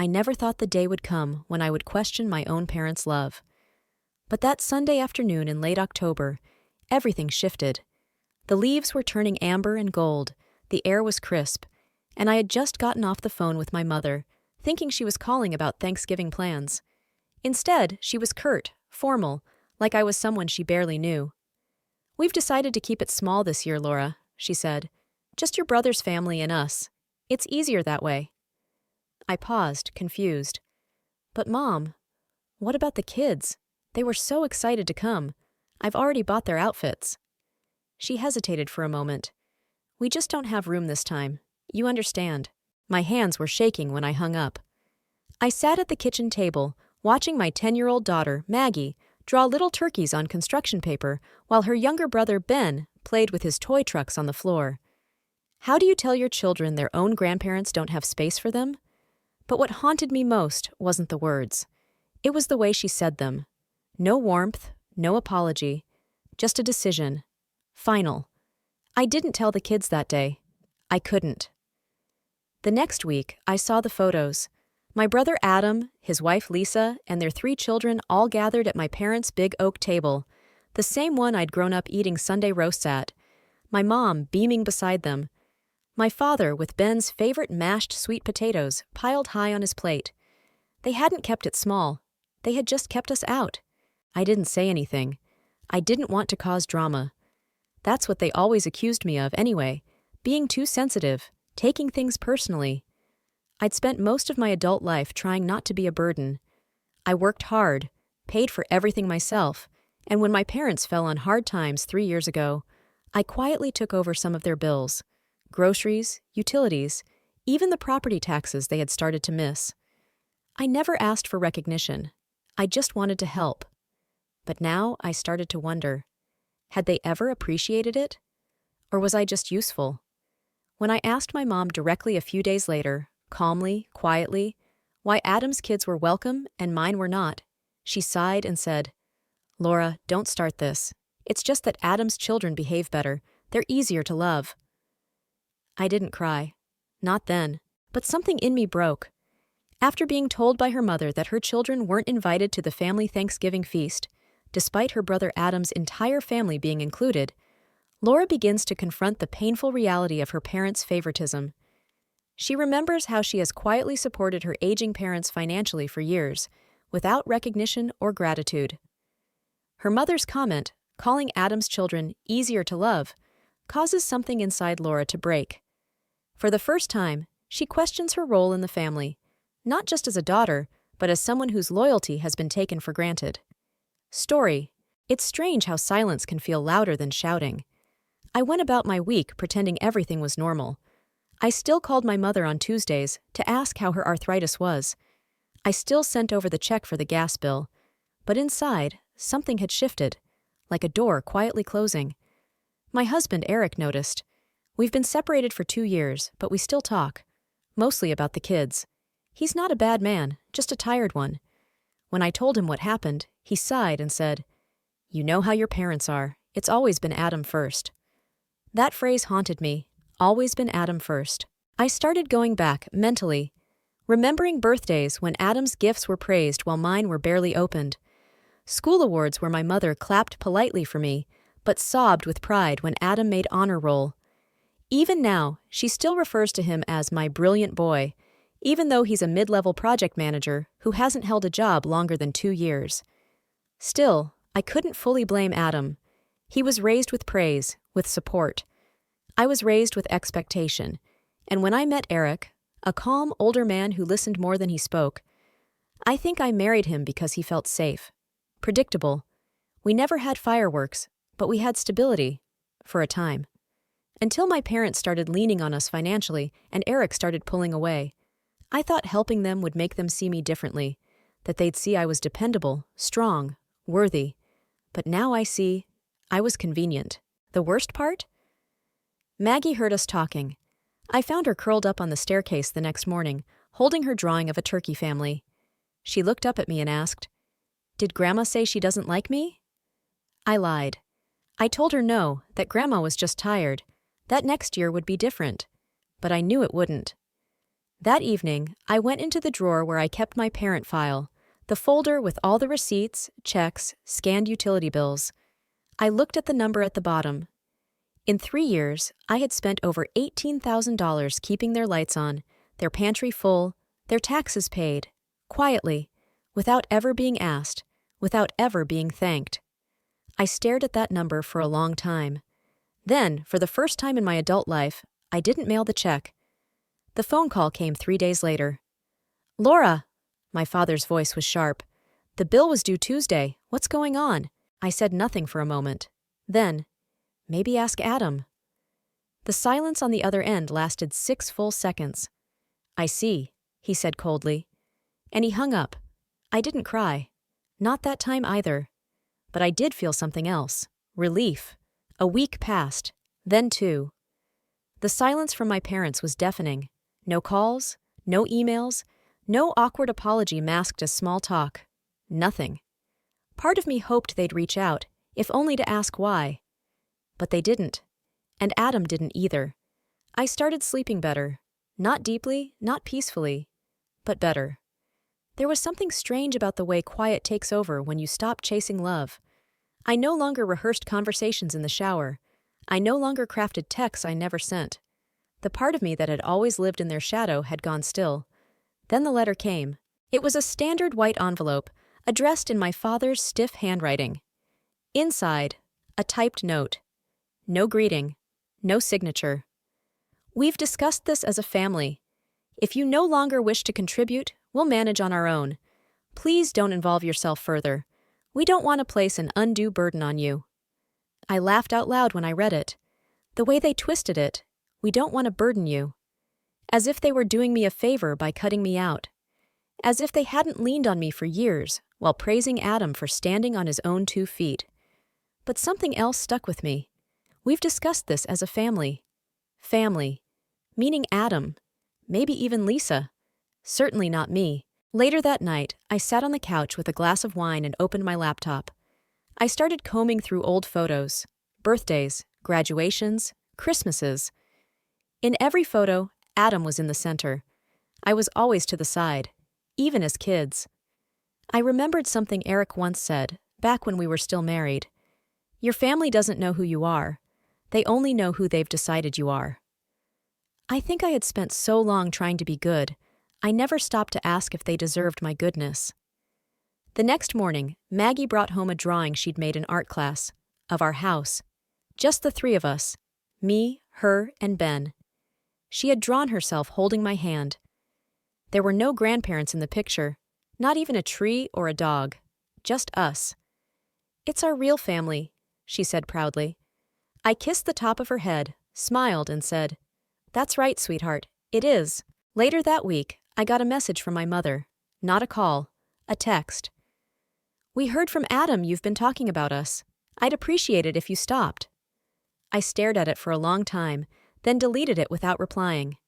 I never thought the day would come when I would question my own parents' love. But that Sunday afternoon in late October, everything shifted. The leaves were turning amber and gold, the air was crisp, and I had just gotten off the phone with my mother, thinking she was calling about Thanksgiving plans. Instead, she was curt, formal, like I was someone she barely knew. "We've decided to keep it small this year, Laura," she said. "Just your brother's family and us. It's easier that way." I paused, confused. "But Mom, what about the kids? They were so excited to come. I've already bought their outfits." She hesitated for a moment. "We just don't have room this time. You understand." My hands were shaking when I hung up. I sat at the kitchen table, watching my 10-year-old daughter, Maggie, draw little turkeys on construction paper while her younger brother, Ben, played with his toy trucks on the floor. How do you tell your children their own grandparents don't have space for them? But what haunted me most wasn't the words. It was the way she said them. No warmth, no apology, just a decision. Final. I didn't tell the kids that day. I couldn't. The next week, I saw the photos. My brother Adam, his wife Lisa, and their 3 children all gathered at my parents' big oak table, the same one I'd grown up eating Sunday roasts at, my mom beaming beside them, my father with Ben's favorite mashed sweet potatoes piled high on his plate. They hadn't kept it small. They had just kept us out. I didn't say anything. I didn't want to cause drama. That's what they always accused me of anyway, being too sensitive, taking things personally. I'd spent most of my adult life trying not to be a burden. I worked hard, paid for everything myself, and when my parents fell on hard times 3 years ago, I quietly took over some of their bills. Groceries, utilities, even the property taxes they had started to miss. I never asked for recognition. I just wanted to help. But now I started to wonder, had they ever appreciated it? Or was I just useful? When I asked my mom directly a few days later, calmly, quietly, why Adam's kids were welcome and mine were not, she sighed and said, "Laura, don't start this. It's just that Adam's children behave better. They're easier to love." I didn't cry. Not then. But something in me broke. After being told by her mother that her children weren't invited to the family Thanksgiving feast, despite her brother Adam's entire family being included, Laura begins to confront the painful reality of her parents' favoritism. She remembers how she has quietly supported her aging parents financially for years, without recognition or gratitude. Her mother's comment, calling Adam's children easier to love, causes something inside Laura to break. For the first time, she questions her role in the family, not just as a daughter, but as someone whose loyalty has been taken for granted. Story. It's strange how silence can feel louder than shouting. I went about my week pretending everything was normal. I still called my mother on Tuesdays to ask how her arthritis was. I still sent over the check for the gas bill. But inside, something had shifted, like a door quietly closing. My husband, Eric, noticed. We've been separated for 2 years, but we still talk. Mostly about the kids. He's not a bad man, just a tired one. When I told him what happened, he sighed and said, "You know how your parents are. It's always been Adam first." That phrase haunted me. Always been Adam first. I started going back, mentally, remembering birthdays when Adam's gifts were praised while mine were barely opened. School awards where my mother clapped politely for me, but sobbed with pride when Adam made honor roll. Even now, she still refers to him as my brilliant boy, even though he's a mid-level project manager who hasn't held a job longer than 2 years. Still, I couldn't fully blame Adam. He was raised with praise, with support. I was raised with expectation, and when I met Eric, a calm, older man who listened more than he spoke, I think I married him because he felt safe, predictable. We never had fireworks, but we had stability, for a time. Until my parents started leaning on us financially and Eric started pulling away. I thought helping them would make them see me differently, that they'd see I was dependable, strong, worthy. But now I see I was convenient. The worst part? Maggie heard us talking. I found her curled up on the staircase the next morning, holding her drawing of a turkey family. She looked up at me and asked, "Did Grandma say she doesn't like me?" I lied. I told her no, that Grandma was just tired. That next year would be different. But I knew it wouldn't. That evening, I went into the drawer where I kept my parent file, the folder with all the receipts, checks, scanned utility bills. I looked at the number at the bottom. In 3 years, I had spent over $18,000 keeping their lights on, their pantry full, their taxes paid, quietly, without ever being asked, without ever being thanked. I stared at that number for a long time. Then, for the first time in my adult life, I didn't mail the check. The phone call came 3 days later. "Laura!" My father's voice was sharp. "The bill was due Tuesday. What's going on?" I said nothing for a moment. Then, "Maybe ask Adam." The silence on the other end lasted 6 full seconds. "I see," he said coldly. And he hung up. I didn't cry. Not that time either. But I did feel something else. Relief. A week passed. Then 2. The silence from my parents was deafening. No calls, no emails, no awkward apology masked as small talk. Nothing. Part of me hoped they'd reach out, if only to ask why. But they didn't. And Adam didn't either. I started sleeping better. Not deeply, not peacefully, but better. There was something strange about the way quiet takes over when you stop chasing love. I no longer rehearsed conversations in the shower. I no longer crafted texts I never sent. The part of me that had always lived in their shadow had gone still. Then the letter came. It was a standard white envelope, addressed in my father's stiff handwriting. Inside, a typed note. No greeting. No signature. "We've discussed this as a family. If you no longer wish to contribute, we'll manage on our own. Please don't involve yourself further. We don't want to place an undue burden on you." I laughed out loud when I read it. The way they twisted it, "We don't want to burden you." As if they were doing me a favor by cutting me out. As if they hadn't leaned on me for years, while praising Adam for standing on his own 2 feet. But something else stuck with me. We've discussed this as a family. Family. Meaning Adam. Maybe even Lisa. Certainly not me. Later that night, I sat on the couch with a glass of wine and opened my laptop. I started combing through old photos. Birthdays, graduations, Christmases. In every photo, Adam was in the center. I was always to the side, even as kids. I remembered something Eric once said, back when we were still married. Your family doesn't know who you are. They only know who they've decided you are. I think I had spent so long trying to be good, I never stopped to ask if they deserved my goodness. The next morning, Maggie brought home a drawing she'd made in art class, of our house. Just the 3 of us, me, her, and Ben. She had drawn herself holding my hand. There were no grandparents in the picture, not even a tree or a dog, just us. "It's our real family," she said proudly. I kissed the top of her head, smiled, and said, "That's right, sweetheart, it is." Later that week, I got a message from my mother. Not a call, a text. "We heard from Adam you've been talking about us. I'd appreciate it if you stopped." I stared at it for a long time, then deleted it without replying.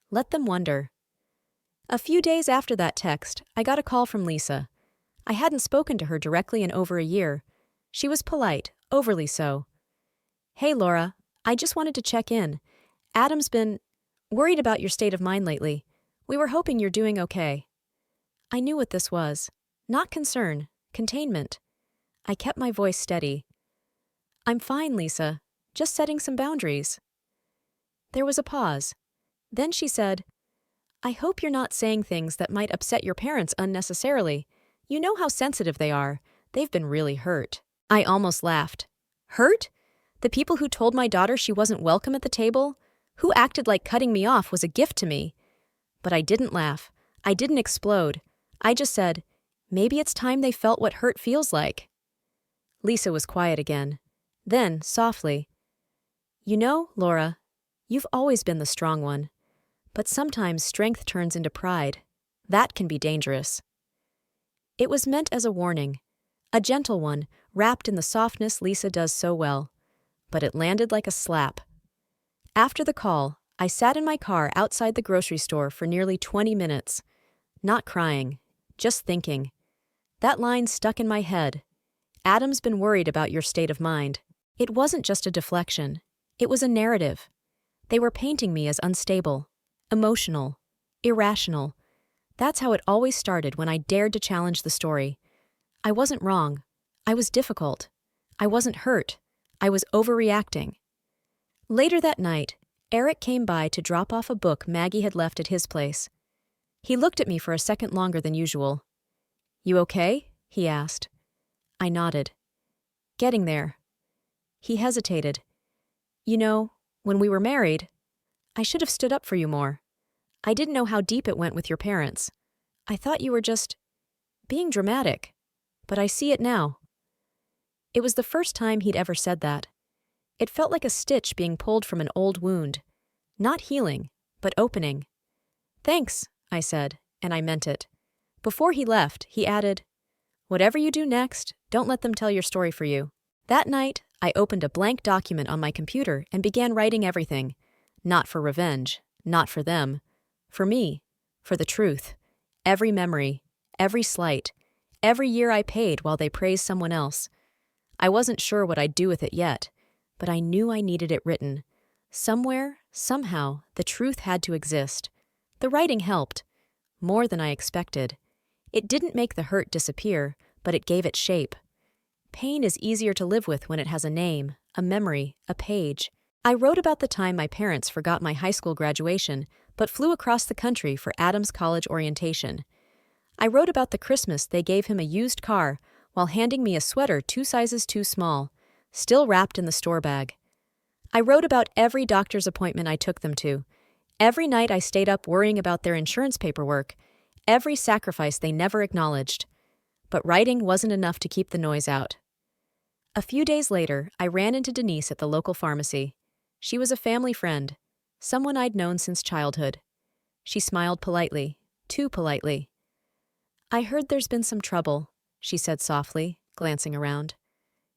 Let them wonder. A few days after that text, I got a call from Lisa. I hadn't spoken to her directly in over a year. She was polite, overly so. "Hey, Laura, I just wanted to check in. Adam's been worried about your state of mind lately. We were hoping you're doing okay." I knew what this was. Not concern, containment. I kept my voice steady. "I'm fine, Lisa. Just setting some boundaries." There was a pause. Then she said, "I hope you're not saying things that might upset your parents unnecessarily. You know how sensitive they are. They've been really hurt." I almost laughed. Hurt? The people who told my daughter she wasn't welcome at the table? Who acted like cutting me off was a gift to me? But I didn't laugh. I didn't explode. I just said, maybe it's time they felt what hurt feels like. Lisa was quiet again. Then, softly, "You know, Laura, you've always been the strong one. But sometimes strength turns into pride. That can be dangerous." It was meant as a warning. A gentle one, wrapped in the softness Lisa does so well. But it landed like a slap. After the call, I sat in my car outside the grocery store for nearly 20 minutes. Not crying, just thinking. That line stuck in my head. Adam's been worried about your state of mind. It wasn't just a deflection. It was a narrative. They were painting me as unstable, emotional, Irrational. That's how it always started when I dared to challenge the story. I wasn't wrong. I was difficult. I wasn't hurt. I was overreacting. Later that night, Eric came by to drop off a book Maggie had left at his place. He looked at me for a second longer than usual. "You okay?" he asked. I nodded. "Getting there." He hesitated. "You know, when we were married, I should have stood up for you more. I didn't know how deep it went with your parents. I thought you were just being dramatic, but I see it now." It was the first time he'd ever said that. It felt like a stitch being pulled from an old wound. Not healing, but opening. "Thanks," I said, and I meant it. Before he left, he added, "Whatever you do next, don't let them tell your story for you." That night, I opened a blank document on my computer and began writing everything. Not for revenge, not for them. For me, for the truth. Every memory, every slight, every year I paid while they praised someone else. I wasn't sure what I'd do with it yet, but I knew I needed it written. Somewhere, somehow, the truth had to exist. The writing helped. More than I expected. It didn't make the hurt disappear, but it gave it shape. Pain is easier to live with when it has a name, a memory, a page. I wrote about the time my parents forgot my high school graduation, but flew across the country for Adams College orientation. I wrote about the Christmas they gave him a used car while handing me a sweater 2 sizes too small, still wrapped in the store bag. I wrote about every doctor's appointment I took them to, every night I stayed up worrying about their insurance paperwork, every sacrifice they never acknowledged. But writing wasn't enough to keep the noise out. A few days later, I ran into Denise at the local pharmacy. She was a family friend, someone I'd known since childhood. She smiled politely, too politely. "I heard there's been some trouble," she said softly, glancing around.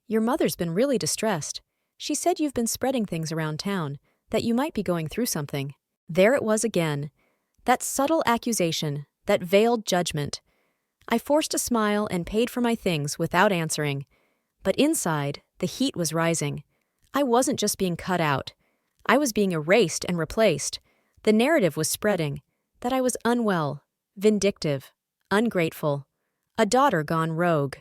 "Your mother's been really distressed. She said you've been spreading things around town, that you might be going through something." There it was again. That subtle accusation, that veiled judgment. I forced a smile and paid for my things without answering. But inside, the heat was rising. I wasn't just being cut out. I was being erased and replaced. The narrative was spreading, that I was unwell, vindictive, ungrateful, a daughter gone rogue.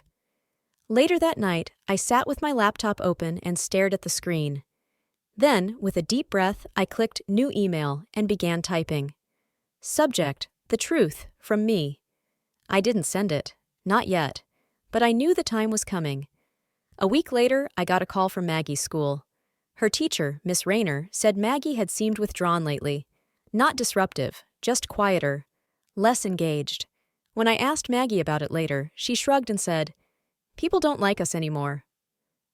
Later that night, I sat with my laptop open and stared at the screen. Then, with a deep breath, I clicked New Email and began typing. Subject, the truth, from me. I didn't send it, not yet, but I knew the time was coming. A week later, I got a call from Maggie's school. Her teacher, Miss Rayner, said Maggie had seemed withdrawn lately. Not disruptive, just quieter, less engaged. When I asked Maggie about it later, she shrugged and said, "People don't like us anymore."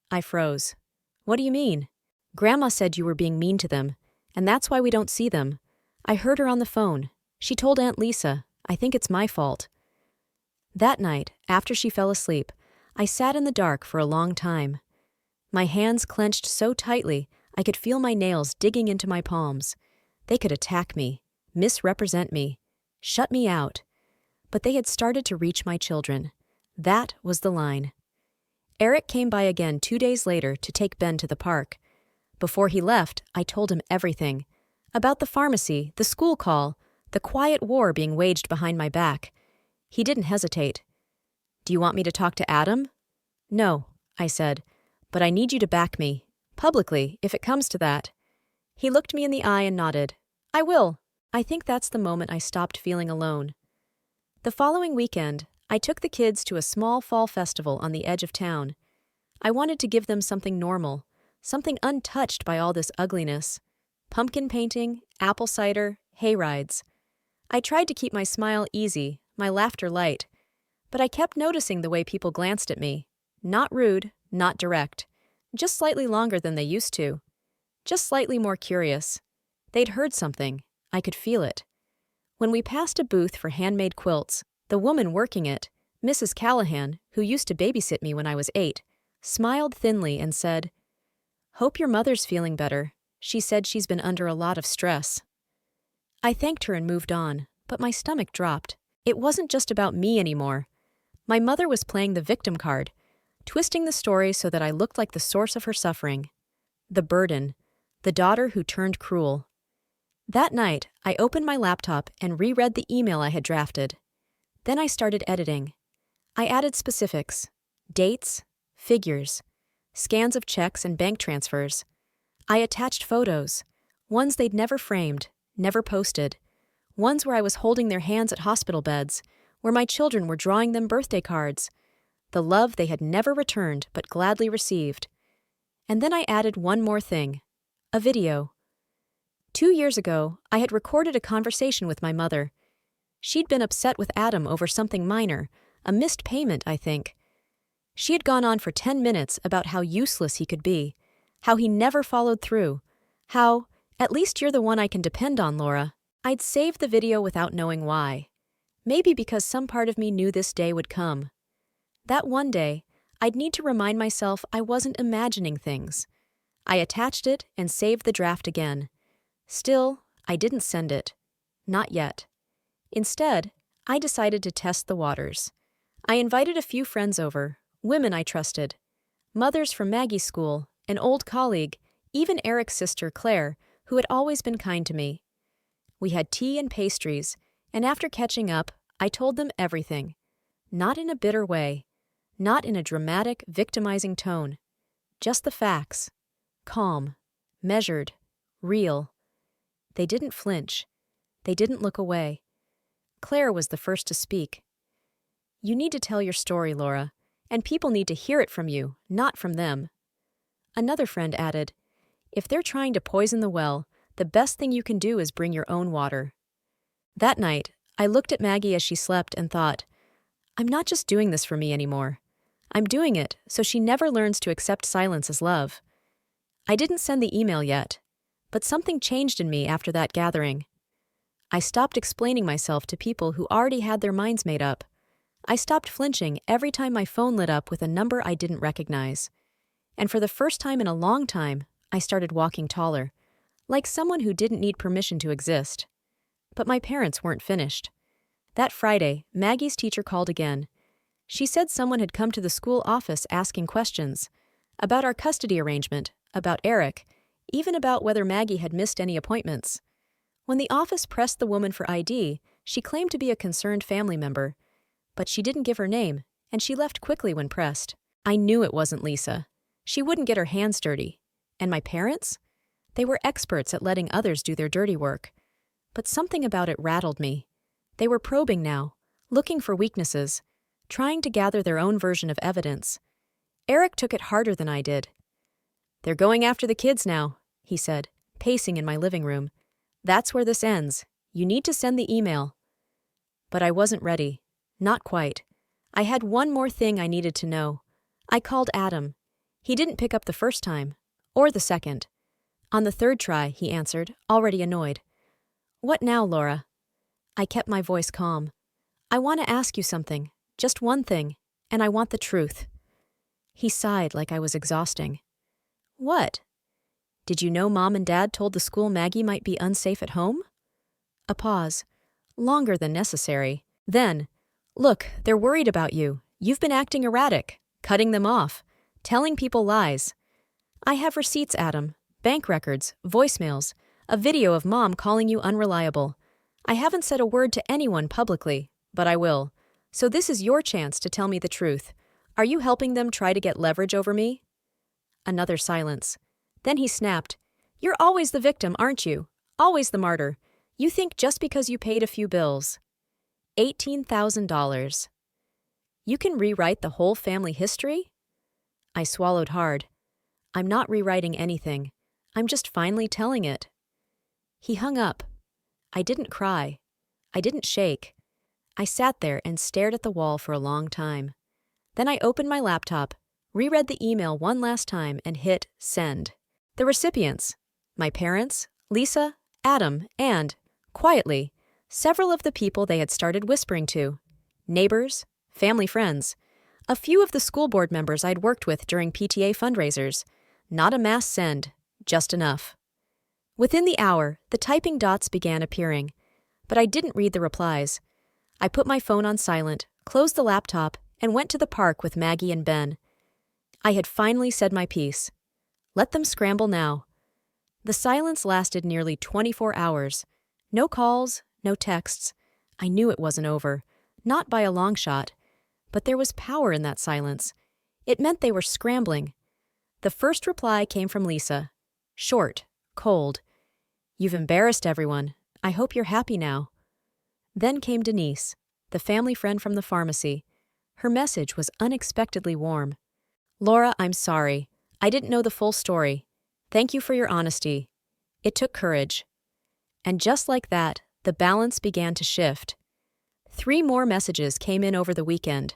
I froze. "What do you mean?" "Grandma said you were being mean to them, and that's why we don't see them. I heard her on the phone. She told Aunt Lisa, I think it's my fault." That night, after she fell asleep, I sat in the dark for a long time. My hands clenched so tightly I could feel my nails digging into my palms. They could attack me, misrepresent me, shut me out. But they had started to reach my children. That was the line. Eric came by again 2 days later to take Ben to the park. Before he left, I told him everything. About the pharmacy, the school call, the quiet war being waged behind my back. He didn't hesitate. "Do you want me to talk to Adam?" "No," I said, "but I need you to back me, publicly, if it comes to that." He looked me in the eye and nodded. "I will." I think that's the moment I stopped feeling alone. The following weekend, I took the kids to a small fall festival on the edge of town. I wanted to give them something normal, something untouched by all this ugliness. Pumpkin painting, apple cider, hay rides. I tried to keep my smile easy, my laughter light, but I kept noticing the way people glanced at me. Not rude, not direct, just slightly longer than they used to. Just slightly more curious. They'd heard something. I could feel it. When we passed a booth for handmade quilts, the woman working it, Mrs. Callahan, who used to babysit me when I was 8, smiled thinly and said, "Hope your mother's feeling better. She said she's been under a lot of stress." I thanked her and moved on, but my stomach dropped. It wasn't just about me anymore. My mother was playing the victim card, twisting the story so that I looked like the source of her suffering. The burden. The daughter who turned cruel. That night, I opened my laptop and reread the email I had drafted. Then I started editing. I added specifics, dates, figures, scans of checks and bank transfers. I attached photos, ones they'd never framed, never posted, ones where I was holding their hands at hospital beds, where my children were drawing them birthday cards, the love they had never returned but gladly received. And then I added one more thing, a video. 2 years ago, I had recorded a conversation with my mother. She'd been upset with Adam over something minor, a missed payment, I think. She had gone on for 10 minutes about how useless he could be, how he never followed through, how, "At least you're the one I can depend on, Laura." I'd saved the video without knowing why. Maybe because some part of me knew this day would come. That one day, I'd need to remind myself I wasn't imagining things. I attached it and saved the draft again. Still, I didn't send it. Not yet. Instead, I decided to test the waters. I invited a few friends over, women I trusted, mothers from Maggie's school, an old colleague, even Eric's sister, Claire, who had always been kind to me. We had tea and pastries, and after catching up, I told them everything. Not in a bitter way, not in a dramatic, victimizing tone. Just the facts. Calm, measured, real. They didn't flinch. They didn't look away. Claire was the first to speak. "You need to tell your story, Laura, and people need to hear it from you, not from them." Another friend added, "If they're trying to poison the well, the best thing you can do is bring your own water." That night, I looked at Maggie as she slept and thought, I'm not just doing this for me anymore. I'm doing it so she never learns to accept silence as love. I didn't send the email yet, but something changed in me after that gathering. I stopped explaining myself to people who already had their minds made up. I stopped flinching every time my phone lit up with a number I didn't recognize. And for the first time in a long time, I started walking taller, like someone who didn't need permission to exist. But my parents weren't finished. That Friday, Maggie's teacher called again. She said someone had come to the school office asking questions about our custody arrangement, about Eric, even about whether Maggie had missed any appointments. When the office pressed the woman for ID, she claimed to be a concerned family member, but she didn't give her name, and she left quickly when pressed. I knew it wasn't Lisa. She wouldn't get her hands dirty. And my parents? They were experts at letting others do their dirty work. But something about it rattled me. They were probing now, looking for weaknesses, trying to gather their own version of evidence. Eric took it harder than I did. "They're going after the kids now," he said, pacing in my living room. "That's where this ends. You need to send the email." But I wasn't ready. Not quite. I had one more thing I needed to know. I called Adam. He didn't pick up the first time, or the second. On the third try, he answered, already annoyed. "What now, Laura?" I kept my voice calm. "I want to ask you something, just one thing, and I want the truth." He sighed like I was exhausting. "What?" "Did you know Mom and Dad told the school Maggie might be unsafe at home?" A pause, longer than necessary. Then, "Look, they're worried about you. You've been acting erratic, cutting them off, telling people lies. I have receipts, Adam, bank records, voicemails, a video of Mom calling you unreliable. I haven't said a word to anyone publicly, but I will. So this is your chance to tell me the truth. Are you helping them try to get leverage over me?" Another silence. Then he snapped, "You're always the victim, aren't you? Always the martyr. You think just because you paid a few bills." $18,000. You can rewrite the whole family history? I swallowed hard. I'm not rewriting anything. I'm just finally telling it. He hung up. I didn't cry. I didn't shake. I sat there and stared at the wall for a long time. Then I opened my laptop, reread the email one last time, and hit send. The recipients: my parents, Lisa, Adam, and, quietly, several of the people they had started whispering to. Neighbors, family friends, a few of the school board members I'd worked with during PTA fundraisers. Not a mass send, just enough. Within the hour, the typing dots began appearing, but I didn't read the replies. I put my phone on silent, closed the laptop, and went to the park with Maggie and Ben. I had finally said my piece. Let them scramble now. The silence lasted nearly 24 hours. No calls, no texts. I knew it wasn't over. Not by a long shot. But there was power in that silence. It meant they were scrambling. The first reply came from Lisa. Short, cold. "You've embarrassed everyone. I hope you're happy now." Then came Denise, the family friend from the pharmacy. Her message was unexpectedly warm. "Laura, I'm sorry. I didn't know the full story. Thank you for your honesty. It took courage." And just like that, the balance began to shift. 3 more messages came in over the weekend.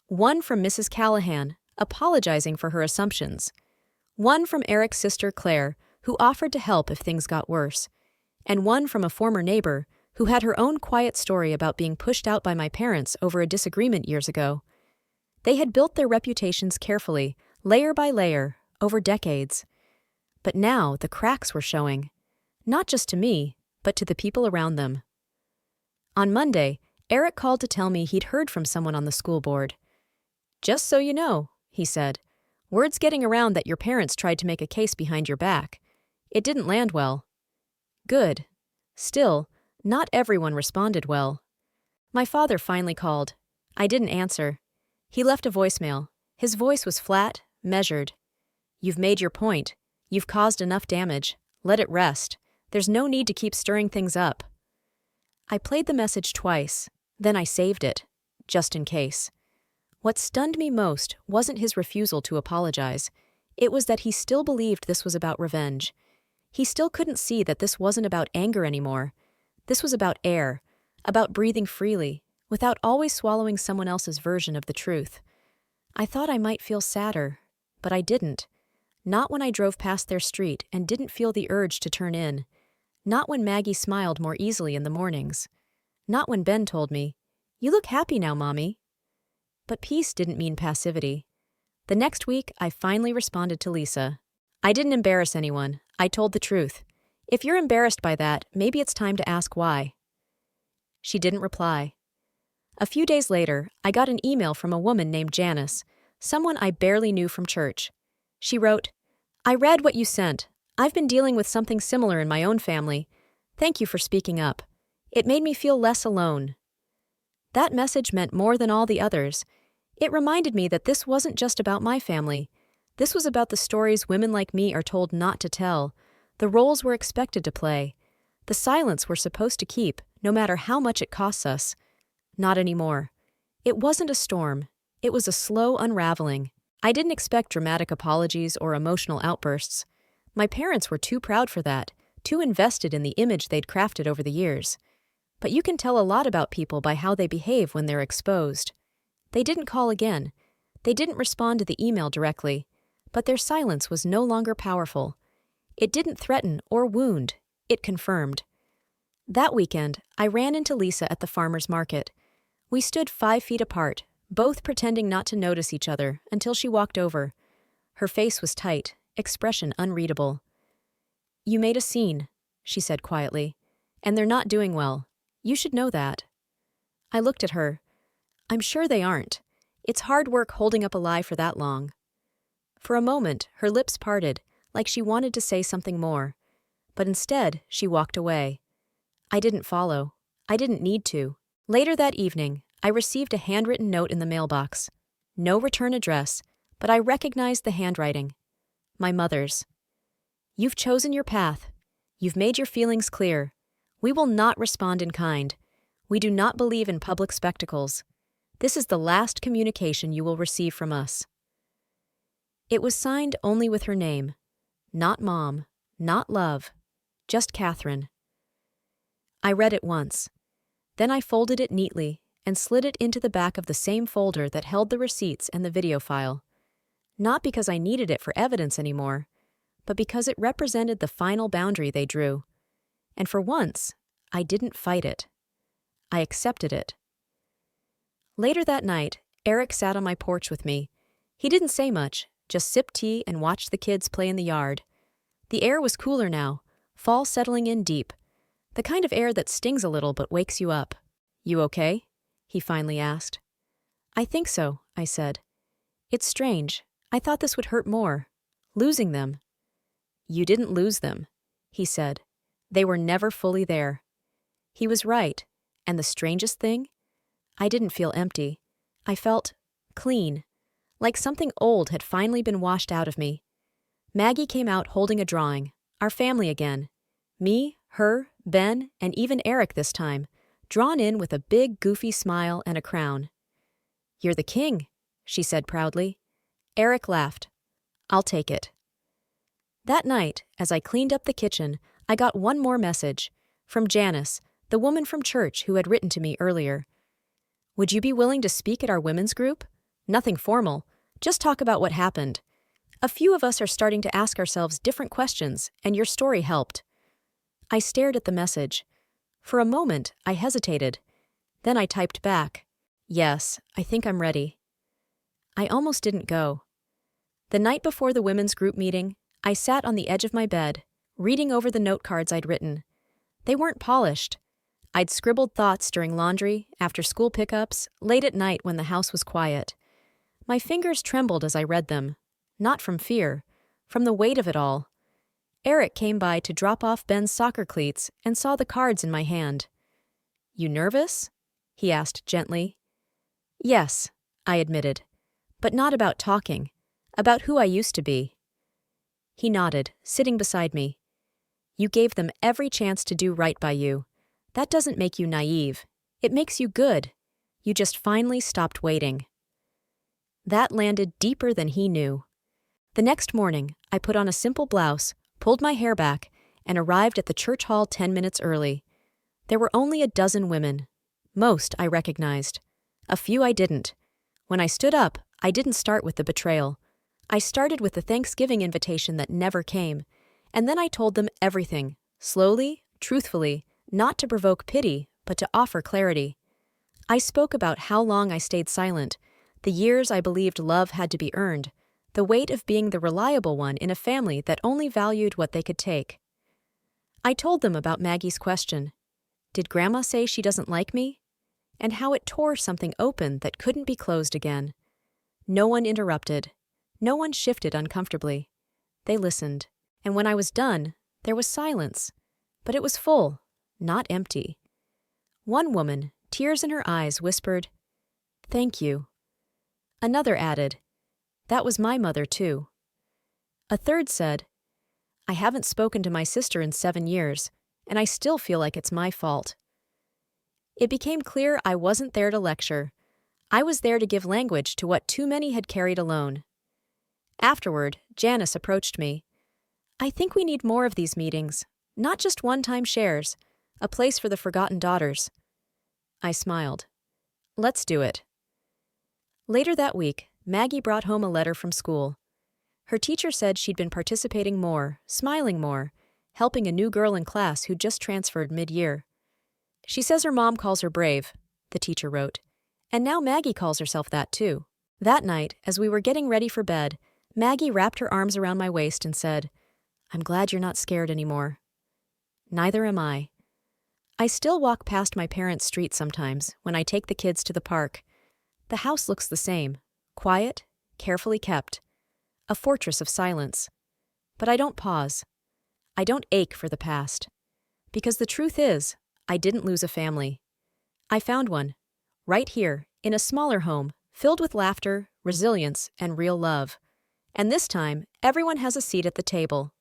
One from Mrs. Callahan, apologizing for her assumptions. One from Eric's sister Claire, who offered to help if things got worse. And one from a former neighbor, who had her own quiet story about being pushed out by my parents over a disagreement years ago. They had built their reputations carefully, layer by layer, over decades. But now the cracks were showing. Not just to me, but to the people around them. On Monday, Eric called to tell me he'd heard from someone on the school board. "Just so you know," he said, "word's getting around that your parents tried to make a case behind your back. It didn't land well." Good. Still, not everyone responded well. My father finally called. I didn't answer. He left a voicemail. His voice was flat, measured. "You've made your point. You've caused enough damage. Let it rest. There's no need to keep stirring things up." I played the message twice, then I saved it, just in case. What stunned me most wasn't his refusal to apologize. It was that he still believed this was about revenge. He still couldn't see that this wasn't about anger anymore. This was about air, about breathing freely, without always swallowing someone else's version of the truth. I thought I might feel sadder, but I didn't. Not when I drove past their street and didn't feel the urge to turn in. Not when Maggie smiled more easily in the mornings. Not when Ben told me, "You look happy now, Mommy." But peace didn't mean passivity. The next week, I finally responded to Lisa. "I didn't embarrass anyone. I told the truth. If you're embarrassed by that, maybe it's time to ask why." She didn't reply. A few days later, I got an email from a woman named Janice, someone I barely knew from church. She wrote, "I read what you sent. I've been dealing with something similar in my own family. Thank you for speaking up. It made me feel less alone." That message meant more than all the others. It reminded me that this wasn't just about my family. This was about the stories women like me are told not to tell, the roles we're expected to play, the silence we're supposed to keep, no matter how much it costs us. Not anymore. It wasn't a storm. It was a slow unraveling. I didn't expect dramatic apologies or emotional outbursts. My parents were too proud for that, too invested in the image they'd crafted over the years. But you can tell a lot about people by how they behave when they're exposed. They didn't call again. They didn't respond to the email directly. But their silence was no longer powerful. It didn't threaten or wound. It confirmed. That weekend, I ran into Lisa at the farmer's market. We stood 5 feet apart, both pretending not to notice each other until she walked over. Her face was tight, expression unreadable. "You made a scene," she said quietly, "and they're not doing well. You should know that." I looked at her. "I'm sure they aren't. It's hard work holding up a lie for that long." For a moment, her lips parted, like she wanted to say something more. But instead, she walked away. I didn't follow. I didn't need to. Later that evening, I received a handwritten note in the mailbox. No return address, but I recognized the handwriting. My mother's. "You've chosen your path. You've made your feelings clear. We will not respond in kind. We do not believe in public spectacles. This is the last communication you will receive from us." It was signed only with her name. Not Mom, not Love, just Catherine. I read it once. Then I folded it neatly and slid it into the back of the same folder that held the receipts and the video file. Not because I needed it for evidence anymore, but because it represented the final boundary they drew. And for once, I didn't fight it. I accepted it. Later that night, Eric sat on my porch with me. He didn't say much, just sipped tea and watched the kids play in the yard. The air was cooler now, fall settling in deep. The kind of air that stings a little but wakes you up. "You okay?" he finally asked. "I think so," I said. "It's strange. I thought this would hurt more. Losing them." "You didn't lose them. he said. They were never fully there. He was right, and the strangest thing? I didn't feel empty. I felt clean, like something old had finally been washed out of me. Maggie came out holding a drawing, our family again. Me, her, Ben, and even Eric this time, drawn in with a big, goofy smile and a crown. "You're the king," she said proudly. Eric laughed. "I'll take it." That night, as I cleaned up the kitchen, I got one more message, from Janice, the woman from church who had written to me earlier. "Would you be willing to speak at our women's group? Nothing formal, just talk about what happened. A few of us are starting to ask ourselves different questions, and your story helped." I stared at the message. For a moment, I hesitated. Then I typed back, "Yes, I think I'm ready." I almost didn't go. The night before the women's group meeting, I sat on the edge of my bed, reading over the note cards I'd written. They weren't polished. I'd scribbled thoughts during laundry, after school pickups, late at night when the house was quiet. My fingers trembled as I read them, not from fear, from the weight of it all. Eric came by to drop off Ben's soccer cleats and saw the cards in my hand. "You nervous?" he asked gently. "Yes," I admitted, "but not about talking, about who I used to be." He nodded, sitting beside me. "You gave them every chance to do right by you. That doesn't make you naive. It makes you good. You just finally stopped waiting." That landed deeper than he knew. The next morning, I put on a simple blouse, pulled my hair back, and arrived at the church hall 10 minutes early. There were only a dozen women. Most I recognized. A few I didn't. When I stood up, I didn't start with the betrayal. I started with the Thanksgiving invitation that never came, and then I told them everything, slowly, truthfully, not to provoke pity, but to offer clarity. I spoke about how long I stayed silent, the years I believed love had to be earned, the weight of being the reliable one in a family that only valued what they could take. I told them about Maggie's question. Did Grandma say she doesn't like me? And how it tore something open that couldn't be closed again. No one interrupted. No one shifted uncomfortably. They listened, and when I was done, there was silence. But it was full, not empty. One woman, tears in her eyes, whispered, "Thank you." Another added, "That was my mother, too." A third said, "I haven't spoken to my sister in 7 years, and I still feel like it's my fault." It became clear I wasn't there to lecture. I was there to give language to what too many had carried alone. Afterward, Janice approached me. "I think we need more of these meetings, not just one-time shares, a place for the forgotten daughters." I smiled. "Let's do it." Later that week, Maggie brought home a letter from school. Her teacher said she'd been participating more, smiling more, helping a new girl in class who'd just transferred mid-year. "She says her mom calls her brave," the teacher wrote, "and now Maggie calls herself that too." That night, as we were getting ready for bed, Maggie wrapped her arms around my waist and said, "I'm glad you're not scared anymore." Neither am I. I still walk past my parents' street sometimes when I take the kids to the park. The house looks the same, quiet, carefully kept, a fortress of silence. But I don't pause. I don't ache for the past. Because the truth is, I didn't lose a family. I found one, right here, in a smaller home, filled with laughter, resilience, and real love. And this time, everyone has a seat at the table,